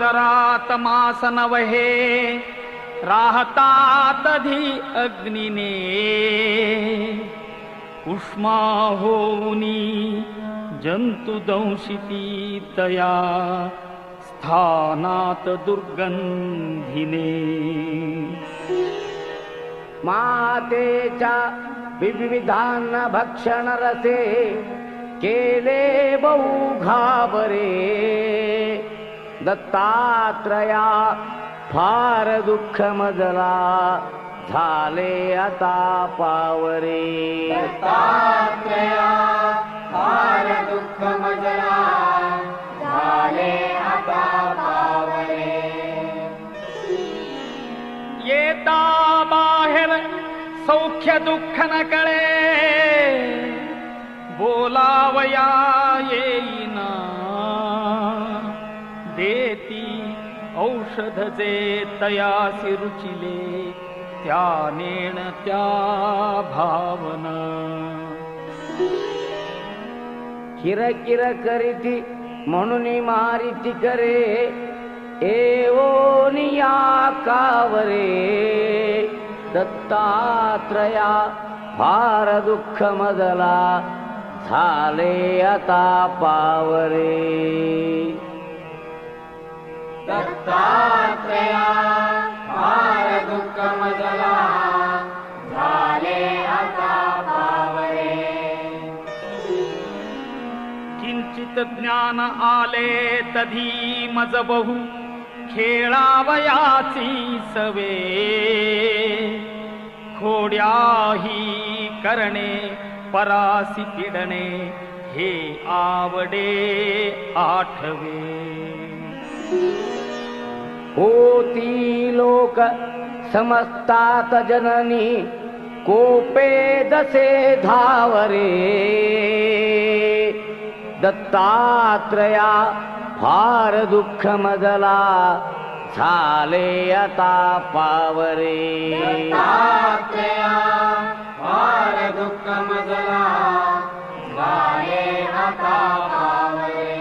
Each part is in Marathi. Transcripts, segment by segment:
सागरात मास नवहे राहतात धी अग्निने उष्मा होऊनी जंतु दंशिती तया स्थानात दुर्गंधिने मातेच्या विविधान भक्षण रसे केले बहु घाबरे दत्तात्रया फार दुःख मजला झाले आता पावरे दत्तात्रया फार दुःख मजला झाले आता पावरे येता बाहेर सौख्य दुःख न कळे बोलावया येईना देती औषध जे तयासी रुचिले त्या नेण त्या भावना किरकिर करीती म्हणून मारिती करे एवोनिया कावरे दत्तात्रया फार दुःख मजला झाले आता पावरे दत्तात्रया फार दुःख मजला झाले आता पावरे किंचित ज्ञान आले तधी मज बहु खेळावयाची सवे खोड्याही करणे परासी पिडणे हे आवडे आठवे होती लोक समजतात जननी कोपे दसे धावरे दत्तात्रया फार दुःख मजला झाले आता पावरे दत्तात्रया फार दुःख मजला झाले आता पावरे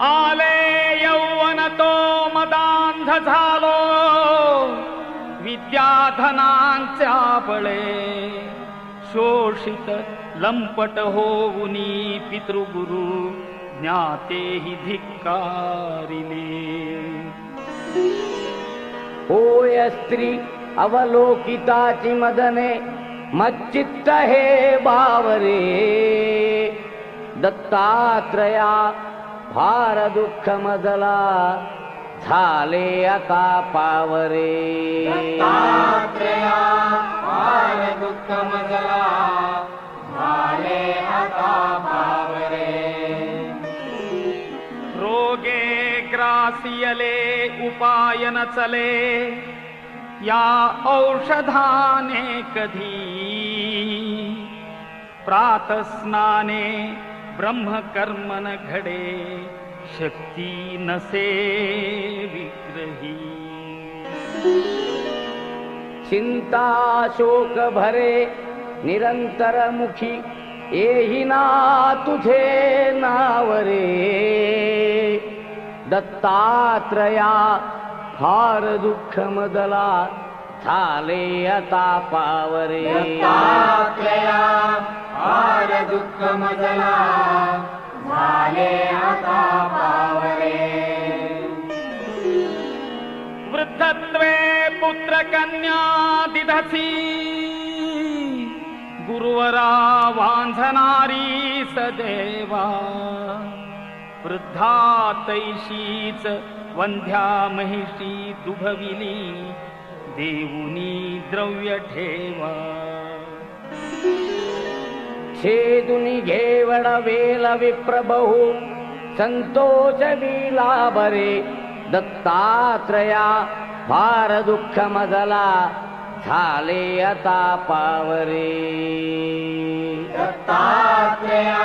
आले यौवन तो मदांध झालो विद्याधनांच्या बळे शोषित लंपट होऊनी पितृगुरु ज्ञातेहि धिक्कारिले होय स्त्री अवलोकिताची मदने मच्चित्त हे बावरे दत्तात्रया फार दुःख मजला झाले आता पावरे दत्तात्रया फार दुःख मजला झाले आता पावरे रोगे ग्रासियले उपाय न चले या औषधाने कधी प्रातस्नाने ब्रह्मकर्मन घडे शक्ती नसे विग्रही चिंता शोक भरे निरंतर मुखी येही ना तुझे नावरे दत्तात्रया फार दुःख मजला झाले आता पावरे दत्तात्रया फार दुःख मजला झाले आता पावरे वृद्धत्वे पुत्र कन्या दिधसी गुरुवरा वांझणारी सदेवा वृद्धा तैशीच वंध्या महिषी दुभविली देऊनी द्रव्य ठेवा छेदुनी घेवड वेल विप्रबहू संतोष विला बरे दत्तात्रया फार दुःख मजला झाले आता पावरे दत्तात्रया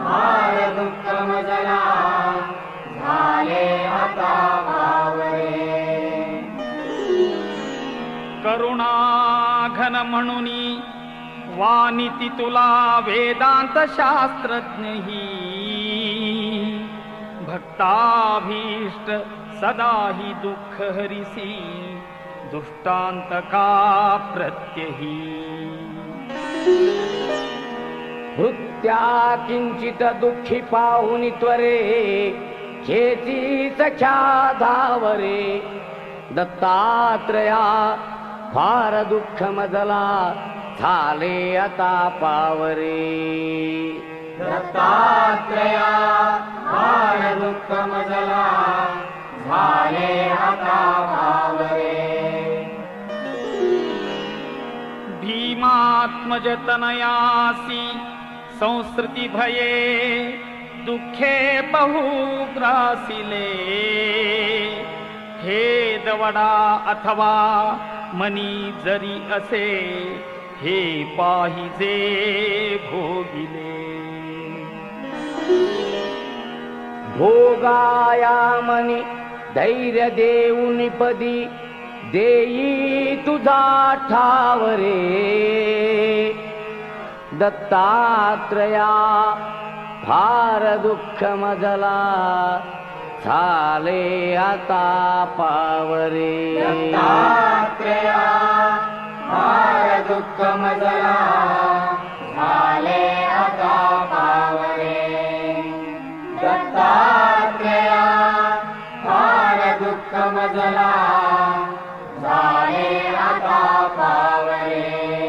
फार दुःख मजला झाले आता पावरे करुणा घन म्हणुनी वानिती तुला वेदांत शास्त्रज्ञही भक्ताभीष्ट सदा हि दुःख हरिसी दुष्टांतका प्रत्यही भृत्या किंचित दुःखी पाहुनी त्वरे खेची सख्या धावरे दत्तात्रया फार दुःख मजला झाले आता पावरे दत्तात्रया फार दुःख मजला झाले आता पावरे भीमात्मज तनयासी संस्कृती भये दुःखे बहु ग्रासिले हे दवडा अथवा मनी जरी असे हे पाहिजे भोगिले भोगाया मनी धैर्य देऊनी पदी देई तुझा ठावरे दत्तात्रया फार दुःख मजला झाले आता पावरे दत्तात्रया फार दुःख मजला झाले आता पावरे दत्तात्रया फार दुःख मजला झाले आता पावरे